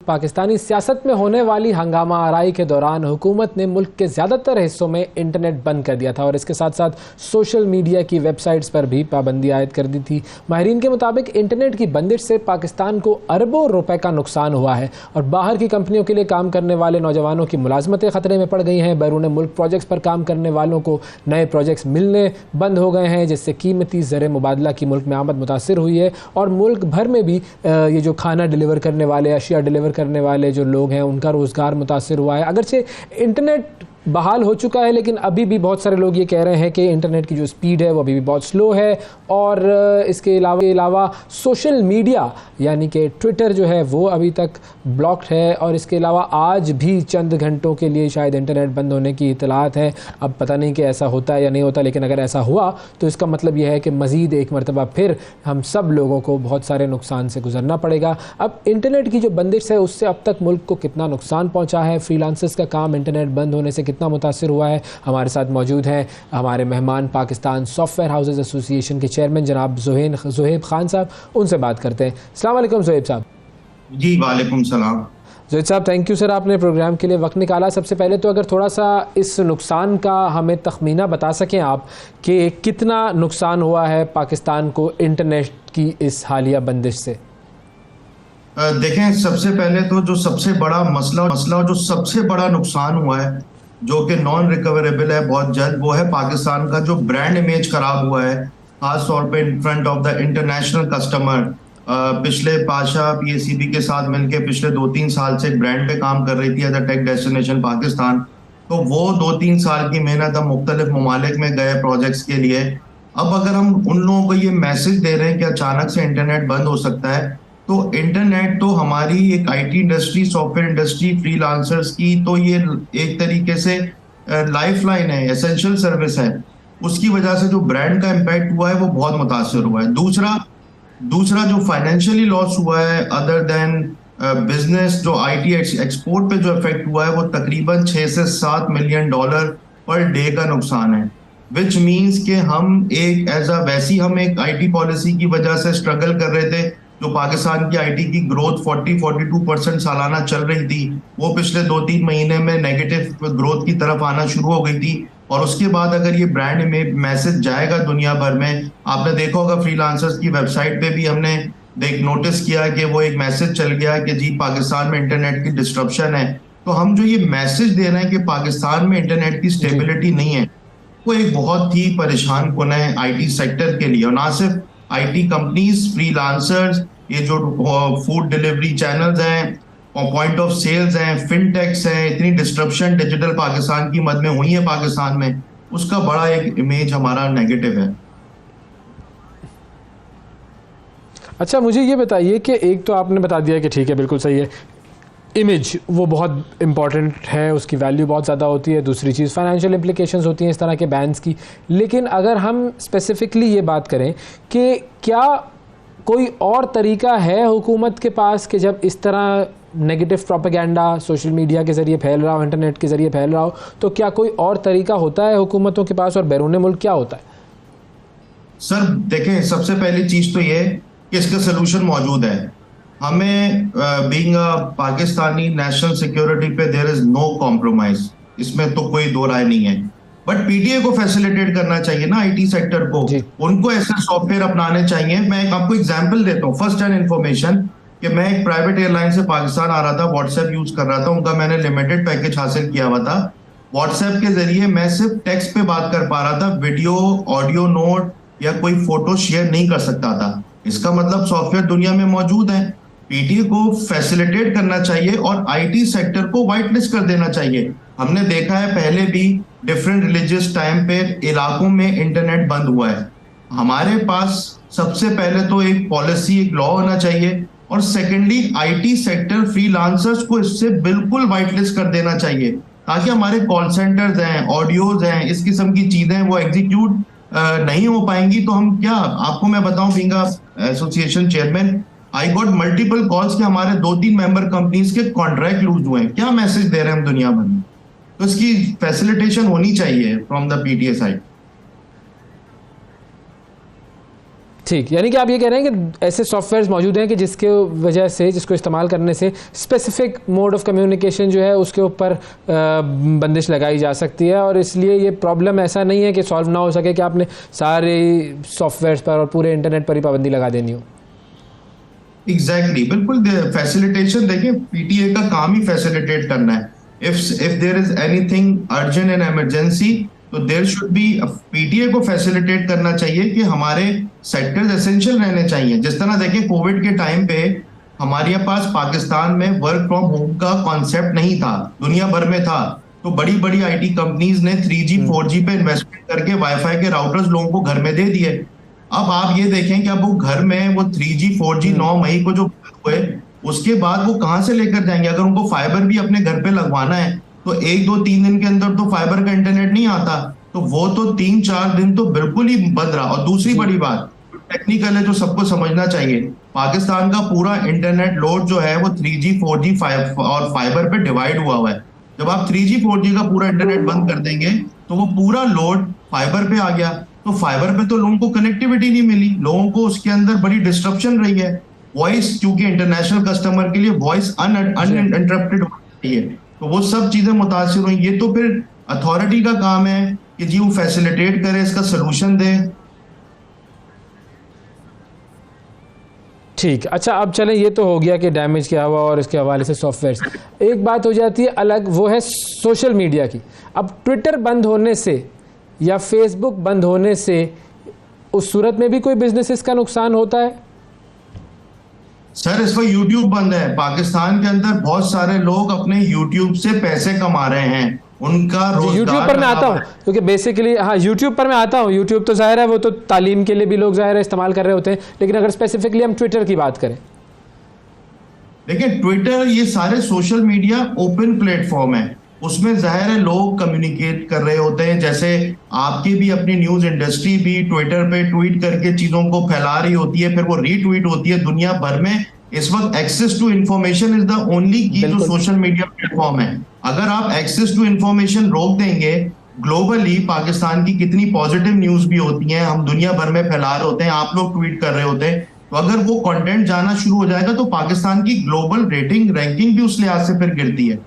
पाकिस्तानी सियासत में होने वाली हंगामा आराई के दौरान हुकूमत ने मुल्क के ज़्यादातर हिस्सों में इंटरनेट बंद कर दिया था और इसके साथ साथ सोशल मीडिया की वेबसाइट्स पर भी पाबंदी आयद कर दी थी। माहिरीन के मुताबिक इंटरनेट की बंदिश से पाकिस्तान को अरबों रुपए का नुकसान हुआ है और बाहर की कंपनियों के लिए काम करने वाले नौजवानों की मुलाजमतें ख़तरे में पड़ गई हैं। बैरून मुल्क प्रोजेक्ट्स पर काम करने वालों को नए प्रोजेक्ट्स मिलने बंद हो गए हैं, जिससे कीमती ज़र मुबादला की मुल्क में आमद मुतासर हुई है और मुल्क भर में भी ये जो खाना डिलीवर करने वाले, अशिया डिलीवर करने वाले जो लोग हैं, उनका रोज़गार मुतासर हुआ है। अगरचे इंटरनेट बहाल हो चुका है, लेकिन अभी भी बहुत सारे लोग ये कह रहे हैं कि इंटरनेट की जो स्पीड है वो अभी भी बहुत स्लो है और इसके अलावा सोशल मीडिया यानी कि ट्विटर जो है वो अभी तक ब्लॉक्ड है और इसके अलावा आज भी चंद घंटों के लिए शायद इंटरनेट बंद होने की इतलात है। अब पता नहीं कि ऐसा होता है या नहीं होता, लेकिन अगर ऐसा हुआ तो इसका मतलब यह है कि मज़ीद एक मरतबा फिर हम सब लोगों को बहुत सारे नुकसान से गुजरना पड़ेगा। अब इंटरनेट की जो बंदिश है उससे अब तक मुल्क को कितना नुकसान पहुँचा है, फ्रीलांसर्स का काम इंटरनेट बंद होने से कितना मुतासिर हुआ है। हमारे साथ मौजूद हैं हमारे मेहमान पाकिस्तान सॉफ्टवेयर हाउसेज एसोसिएशन के चेयरमैन जनाब ज़ुहैब खान साहब, उनसे बात करते हैं। अस्सलाम वालेकुम ज़ुहैब साहब। जी वालेकुम सलाम। ज़ुहैब साहब, थैंक यू सर, आपने प्रोग्राम के लिए वक्त निकाला। सबसे पहले तो अगर थोड़ा सा इस नुकसान का हमें तखमीना बता सकें आप कि कितना नुकसान हुआ है पाकिस्तान को इंटरनेट की इस हालिया बंदिश से। देखें, सबसे पहले तो जो सबसे बड़ा मसला जो सबसे बड़ा नुकसान हुआ है, जो कि नॉन रिकवरेबल है बहुत जल्द, वो है पाकिस्तान का जो ब्रांड इमेज खराब हुआ है, खास तौर पे in front of the international customer. पिछले पाशा पीएसीबी के साथ मिलकर पिछले 2-3 साल से एक ब्रांड पे काम कर रही थी as a tech destination Pakistan. तो वो 2-3 साल की मेहनत हम मुख्तलिफ ममालिक में गए प्रोजेक्ट्स के लिए। अब अगर हम उन लोगों को ये मैसेज दे रहे हैं कि अचानक से इंटरनेट बंद हो सकता है, तो इंटरनेट तो हमारी एक IT industry, software industry, freelancers की तो ये एक तरीके से लाइफलाइन है, एसेंशियल सर्विस है। उसकी वजह से जो ब्रांड का इम्पैक्ट हुआ है वो बहुत मुतासर हुआ है। दूसरा जो फाइनेंशियली लॉस हुआ है अदर देन बिजनेस, जो आईटी एक्सपोर्ट पे जो इफेक्ट हुआ है, वो तकरीबन 6 से 7 मिलियन डॉलर पर डे का नुकसान है। विच मीन्स कि हम एक आईटी पॉलिसी की वजह से स्ट्रगल कर रहे थे। जो पाकिस्तान की आईटी की ग्रोथ 40-42% सालाना चल रही थी, वो पिछले 2-3 महीने में नेगेटिव ग्रोथ की तरफ आना शुरू हो गई थी। और उसके बाद अगर ये ब्रांड में मैसेज जाएगा दुनिया भर में, आपने देखा होगा फ्रीलांसर्स की वेबसाइट पे भी हमने नोटिस किया कि वो एक मैसेज चल गया कि जी पाकिस्तान में इंटरनेट की डिस्ट्रप्शन है। तो हम जो ये मैसेज दे रहे हैं कि पाकिस्तान में इंटरनेट की स्टेबिलिटी नहीं है, वो एक बहुत ही परेशान कुन है आईटी सेक्टर के लिए। और ना सिर्फ आईटी कंपनीज, फ्रीलांसर्स, ये जो फूड डिलीवरी चैनल्स हैं, पॉइंट ऑफ सेल्स हैं, फिनटेक्स हैं, इतनी डिस्ट्रप्शन डिजिटल पाकिस्तान की मद में हुई है पाकिस्तान में, उसका बड़ा एक इमेज हमारा नेगेटिव है। अच्छा, मुझे ये बताइए कि एक तो आपने बता दिया कि ठीक है, बिल्कुल सही है, इमेज वो बहुत इंपॉर्टेंट है, उसकी वैल्यू बहुत ज़्यादा होती है। दूसरी चीज़ फाइनेंशियल इम्प्लिकेशंस होती हैं इस तरह के बैन्स की। लेकिन अगर हम स्पेसिफिकली ये बात करें कि क्या कोई और तरीका है हुकूमत के पास कि जब इस तरह नेगेटिव प्रोपेगेंडा सोशल मीडिया के ज़रिए फैल रहा हो, इंटरनेट के ज़रिए फैल रहा हो, तो क्या कोई और तरीका होता है हुकूमतों के पास और बैरून मुल्क क्या होता है? सर देखें, सबसे पहली चीज़ तो ये कि इसका सोल्यूशन मौजूद है। हमें being a Pakistani national security पे देयर इज नो कॉम्प्रोमाइज, इसमें तो कोई दो राय नहीं है। बट पीटीए को फैसिलिटेट करना चाहिए ना आईटी सेक्टर को, उनको ऐसे सॉफ्टवेयर अपनाने चाहिए। मैं आपको एग्जांपल देता हूँ, फर्स्ट हैंड इन्फॉर्मेशन, कि मैं एक प्राइवेट एयरलाइन से पाकिस्तान आ रहा था, व्हाट्सएप यूज कर रहा था, उनका मैंने लिमिटेड पैकेज हासिल किया हुआ था। व्हाट्सएप के जरिए मैं सिर्फ टेक्स्ट पे बात कर पा रहा था, वीडियो, ऑडियो नोट या कोई फोटो शेयर नहीं कर सकता था। इसका मतलब सॉफ्टवेयर दुनिया में मौजूद है। पीटीए को फैसिलिटेट करना चाहिए और आईटी सेक्टर को व्हाइट लिस्ट कर देना चाहिए। हमने देखा है पहले भी डिफरेंट रिलीजियस टाइम पे इलाकों में इंटरनेट बंद हुआ है। हमारे पास सबसे पहले तो एक पॉलिसी, एक लॉ होना चाहिए, और सेकेंडली आईटी सेक्टर फ्रीलांसर्स को इससे बिल्कुल व्हाइट लिस्ट कर देना चाहिए, ताकि हमारे कॉल सेंटर्स हैं, ऑडियोज हैं, इस किस्म की चीजें वो एग्जीक्यूट नहीं हो पाएंगी। तो हम क्या, आपको मैं बताऊं, being association chairman, I got multiple calls के हमारे 2-3 मेंबर कंपनीज के कॉन्ट्रैक्ट लूज हुए हैं। क्या मैसेज दे रहे हैं हम दुनिया भर में? तो इसकी फैसिलिटेशन होनी चाहिए फ्रॉम द पीटीए साइड। ठीक, यानी कि आप ये कह रहे हैं कि ऐसे सॉफ्टवेयर्स मौजूद हैं कि जिसके वजह से, जिसको इस्तेमाल करने से स्पेसिफिक मोड ऑफ कम्युनिकेशन जो है उसके ऊपर बंदिश लगाई जा सकती है, और इसलिए ये प्रॉब्लम ऐसा नहीं है कि सॉल्व ना हो सके कि आपने सारे सॉफ्टवेयर्स पर और पूरे इंटरनेट पर ही पाबंदी लगा देनी हो। एग्जैक्टली, बिल्कुल। फैसिलिटेशन, देखिए पीटीए का काम ही फैसिलिटेट करना है। If there is anything urgent and emergency, तो देयर शुड बी, पीटीए को फैसिलिटेट करना चाहिए कि हमारे सेक्टर्स एसेंशियल रहने चाहिए। जिस तरह देखिए कोविड के टाइम पे हमारे पास पाकिस्तान में वर्क फ्रॉम होम का कॉन्सेप्ट नहीं था, दुनिया भर में था। तो बड़ी बड़ी आईटी कंपनीज ने 3G 4G पे इन्वेस्टमेंट करके वाईफाई के राउटर्स लोगों को घर में दे दिए। अब आप ये देखें कि अब वो घर में वो 3G 4G 9 मई को जो हुए, उसके बाद वो कहां से लेकर जाएंगे? अगर उनको फाइबर भी अपने घर पे लगवाना है तो 1 2 3 दिन के अंदर तो फाइबर का इंटरनेट नहीं आता, तो वो तो 3 4 दिन तो बिल्कुल ही बंद रहा। और दूसरी बड़ी बात टेक्निकल है जो सबको समझना चाहिए, पाकिस्तान का पूरा इंटरनेट लोड जो है वो 3G 4G और फाइबर पे डिवाइड हुआ है। जब आप 3G 4G का पूरा इंटरनेट बंद कर देंगे तो वो पूरा लोड फाइबर पे आ गया, तो फाइबर पे तो लोगों को कनेक्टिविटी नहीं मिली, लोगों को उसके अंदर बड़ी डिस्ट्रप्शन रही है। वॉइस, क्योंकि इंटरनेशनल कस्टमर के लिए वॉइस अनइंटरप्टेड होती है, तो वो सब चीजें मुतासिर हुई। ये तो फिर अथॉरिटी का काम है कि जी वो फैसिलिटेट करे, इसका सोल्यूशन दे। ठीक, अच्छा अब चलें, ये तो हो गया कि डैमेज क्या हुआ और इसके हवाले से सॉफ्टवेयर्स। एक बात हो जाती है अलग, वो है सोशल मीडिया की। अब ट्विटर बंद होने से या फेसबुक बंद होने से उस सूरत में भी कोई बिजनेसेस का नुकसान होता है? सर इस वक्त यूट्यूब बंद है। पाकिस्तान के अंदर बहुत सारे लोग अपने यूट्यूब से पैसे कमा रहे हैं, उनका रोजगार। यूट्यूब पर मैं आता हूँ क्योंकि बेसिकली, हाँ यूट्यूब पर मैं आता हूँ। यूट्यूब तो जाहिर है वो तो तालीम के लिए भी लोग जाहिर है इस्तेमाल कर रहे होते हैं, लेकिन अगर स्पेसिफिकली हम ट्विटर की बात करें, देखिए ट्विटर, ये सारे सोशल मीडिया ओपन प्लेटफॉर्म है, उसमें जाहिर है लोग कम्युनिकेट कर रहे होते हैं। जैसे आपकी भी अपनी न्यूज इंडस्ट्री भी ट्विटर पे ट्वीट करके चीजों को फैला रही होती है, फिर वो रीट्वीट होती है दुनिया भर में। इस वक्त access to information is the only key जो सोशल मीडिया प्लेटफॉर्म है। अगर आप एक्सेस टू इंफॉर्मेशन रोक देंगे, ग्लोबली पाकिस्तान की कितनी पॉजिटिव न्यूज भी होती हैं, हम दुनिया भर में फैला रहे होते हैं, आप लोग ट्वीट कर रहे होते हैं, तो अगर वो कंटेंट जाना शुरू हो जाएगा तो पाकिस्तान की ग्लोबल रेटिंग रैंकिंग भी उस लिहाज से फिर गिरती है।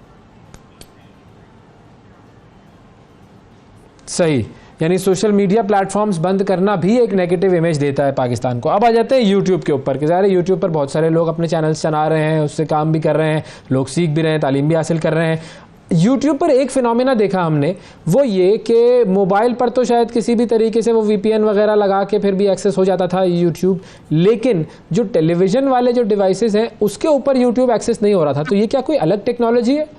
सही, यानी सोशल मीडिया प्लेटफॉर्म्स बंद करना भी एक नेगेटिव इमेज देता है पाकिस्तान को। अब आ जाते हैं यूट्यूब के ऊपर कि ज़ाहिर है यूट्यूब पर बहुत सारे लोग अपने चैनल्स चला रहे हैं, उससे काम भी कर रहे हैं, लोग सीख भी रहे हैं, तालीम भी हासिल कर रहे हैं। यूट्यूब पर एक फिनोमेना देखा हमने, वो ये कि मोबाइल पर तो शायद किसी भी तरीके से वो VPN वगैरह लगा के फिर भी एक्सेस हो जाता था यूट्यूब, लेकिन जो टेलीविज़न वाले जो डिवाइसेस हैं उसके ऊपर यूट्यूब एक्सेस नहीं हो रहा था। तो ये क्या कोई अलग टेक्नोलॉजी है?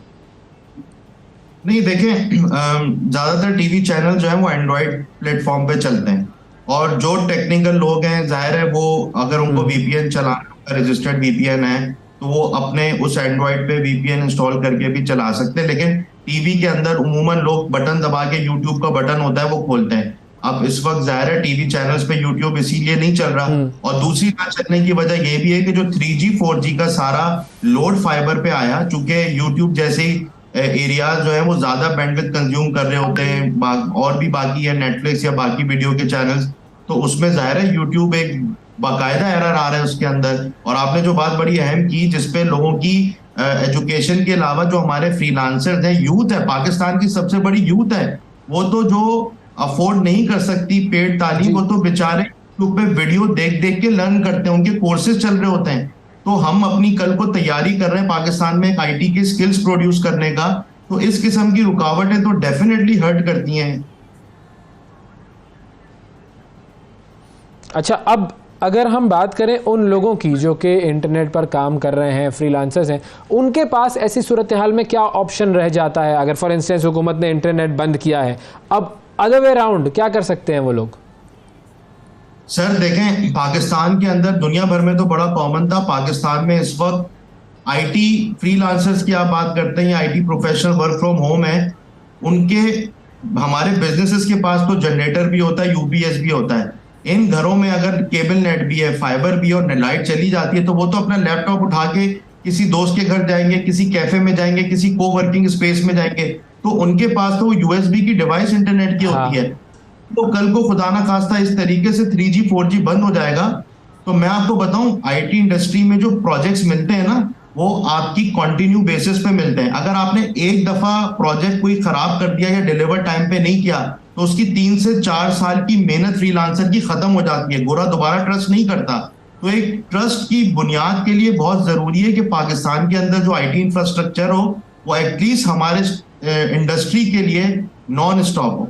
नहीं, देखें ज्यादातर टीवी चैनल जो है वो एंड्रॉइड प्लेटफॉर्म पे चलते हैं, और जो टेक्निकल लोग हैं जाहिर है वो अगर उनको VPN चलाना, रजिस्टर्ड VPN है, तो वो अपने उस एंड्रॉइड पे VPN इंस्टॉल करके भी चला सकते हैं। लेकिन टीवी के अंदर उमूमन लोग बटन दबा के, यूट्यूब का बटन होता है वो खोलते हैं। अब इस वक्त जाहिर है टीवी चैनल्स पे यूट्यूब इसीलिए नहीं चल रहा, और दूसरी बात चलने की वजह ये भी है कि जो 3G 4G का सारा लोड फाइबर पे आया, चूंकि यूट्यूब जैसे एरियाज जो है वो ज्यादा बैंडविड्थ कंज्यूम कर रहे होते हैं, और भी बाकी है नेटफ्लिक्स या बाकी वीडियो के चैनल्स, तो उसमें जाहिर है यूट्यूब एक बाकायदा एरर आ रहा है उसके अंदर। और आपने जो बात बड़ी अहम की, जिसपे लोगों की एजुकेशन के अलावा जो हमारे फ्रीलांसर्स हैं, यूथ है, पाकिस्तान की सबसे बड़ी यूथ है, वो तो जो अफोर्ड नहीं कर सकती पेड तालीम, वो तो बेचारे यूट्यूब पे वीडियो देख देख के लर्न करते हैं, उनके कोर्सेज चल रहे होते हैं। तो हम अपनी कल को तैयारी कर रहे हैं पाकिस्तान में IT की स्किल्स प्रोड्यूस करने का, तो इस किस्म की रुकावटें तो डेफिनेटली हर्ट करती हैं। अच्छा, अब अगर हम बात करें उन लोगों की जो कि इंटरनेट पर काम कर रहे हैं, फ्रीलांसर्स हैं, उनके पास ऐसी सूरत हाल में क्या ऑप्शन रह जाता है? अगर फॉर इंस्टेंस हुकूमत ने इंटरनेट बंद किया है, अब अदर वे राउंड क्या कर सकते हैं वो लोग? सर देखें, पाकिस्तान के अंदर, दुनिया भर में तो बड़ा कॉमन था, पाकिस्तान में इस वक्त IT फ्रीलांसर्स की आप बात करते हैं, IT professional work from home है, उनके, हमारे बिजनेसेस के पास तो जनरेटर भी होता है, UPS भी होता है। इन घरों में अगर केबल नेट भी है, फाइबर भी है और लाइट चली जाती है, तो वो तो अपना लैपटॉप उठा के किसी दोस्त के घर जाएंगे, किसी कैफे में जाएंगे, किसी को वर्किंग स्पेस में जाएंगे, तो उनके पास तो USB की डिवाइस इंटरनेट की होती है। तो कल को खुदा ना खास्ता इस तरीके से 3G 4G बंद हो जाएगा, तो मैं आपको बताऊं आईटी इंडस्ट्री में जो प्रोजेक्ट्स मिलते हैं ना, वो आपकी कंटिन्यू बेसिस पे मिलते हैं। अगर आपने एक दफा प्रोजेक्ट कोई खराब कर दिया या डिलीवर टाइम पे नहीं किया, तो उसकी 3 से 4 साल की मेहनत फ्रीलांसर की खत्म हो जाती है, गोरा दोबारा ट्रस्ट नहीं करता। तो एक ट्रस्ट की बुनियाद के लिए बहुत जरूरी है कि पाकिस्तान के अंदर जो आईटी इंफ्रास्ट्रक्चर हो वो एटलीस्ट हमारे इंडस्ट्री के लिए नॉन स्टॉप हो।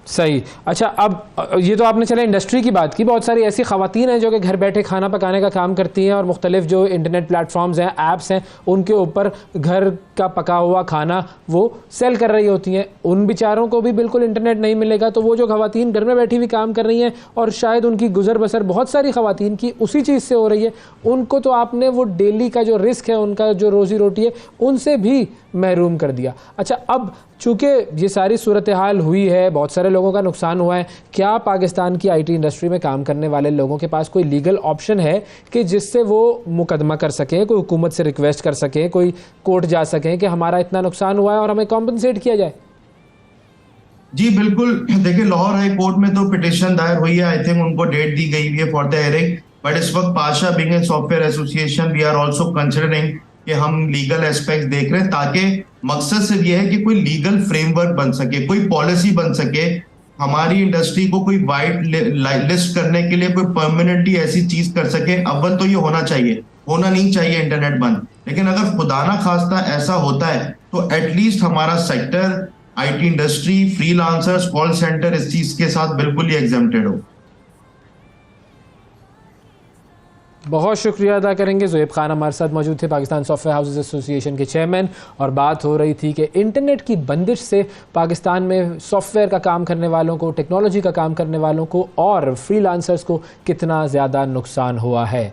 सही। अच्छा, अब ये तो आपने चला इंडस्ट्री की बात की, बहुत सारी ऐसी ख़वातीन हैं जो कि घर बैठे खाना पकाने का काम करती हैं और मुख्तलिफ जो इंटरनेट प्लेटफॉर्म्स हैं, ऐप्स हैं, उनके ऊपर घर का पका हुआ खाना वो सेल कर रही होती हैं। उन बेचारों को भी बिल्कुल इंटरनेट नहीं मिलेगा, तो वो जो ख़वातीन घर में बैठी हुई काम कर रही हैं और शायद उनकी गुजर बसर बहुत सारी ख़वातीन की उसी चीज़ से हो रही है, उनको तो आपने वो डेली का जो रिस्क है, उनका जो रोज़ी रोटी है, उनसे भी महरूम कर दिया। अच्छा, अब चूँकि ये सारी सूरत हाल हुई है, बहुत सारे लोगों का नुकसान हुआ है, क्या पाकिस्तान की आईटी इंडस्ट्री में काम करने वाले लोगों के पास कोई लीगल ऑप्शन है कि जिससे वो मुकदमा कर सकें, कोई हुकूमत से रिक्वेस्ट कर सकें, कोई कोर्ट जा सकें कि हमारा इतना नुकसान हुआ है और हमें कॉम्पनसेट किया जाए? जी बिल्कुल, देखिए लाहौर हाई कोर्ट में तो पिटिशन दायर हुई है, आई थिंक उनको डेट दी गई है फॉर द हियरिंग। बट इस वक्त Pasha being and software association we are also considering कि हम लीगल एस्पेक्ट देख रहे हैं, ताकि मकसद सिर्फ ये है कि कोई लीगल फ्रेमवर्क बन सके, कोई पॉलिसी बन सके, हमारी इंडस्ट्री को कोई वाइट लिस्ट करने के लिए कोई परमानेंटली ऐसी चीज कर सके। अव्वल तो ये होना चाहिए, होना नहीं चाहिए इंटरनेट बंद, लेकिन अगर खुदा ना खास्ता ऐसा होता है तो एटलीस्ट हमारा sector, IT industry, freelancers, call centre इस चीज के साथ बिल्कुल ही एग्जेम्प्टेड हो। बहुत शुक्रिया अदा करेंगे। ज़ुएब खान हमारे साथ मौजूद थे, पाकिस्तान सॉफ्टवेयर हाउसेज एसोसिएशन के चेयरमैन, और बात हो रही थी कि इंटरनेट की बंदिश से पाकिस्तान में सॉफ्टवेयर का काम करने वालों को, टेक्नोलॉजी का काम करने वालों को और फ्रीलांसर्स को कितना ज़्यादा नुकसान हुआ है।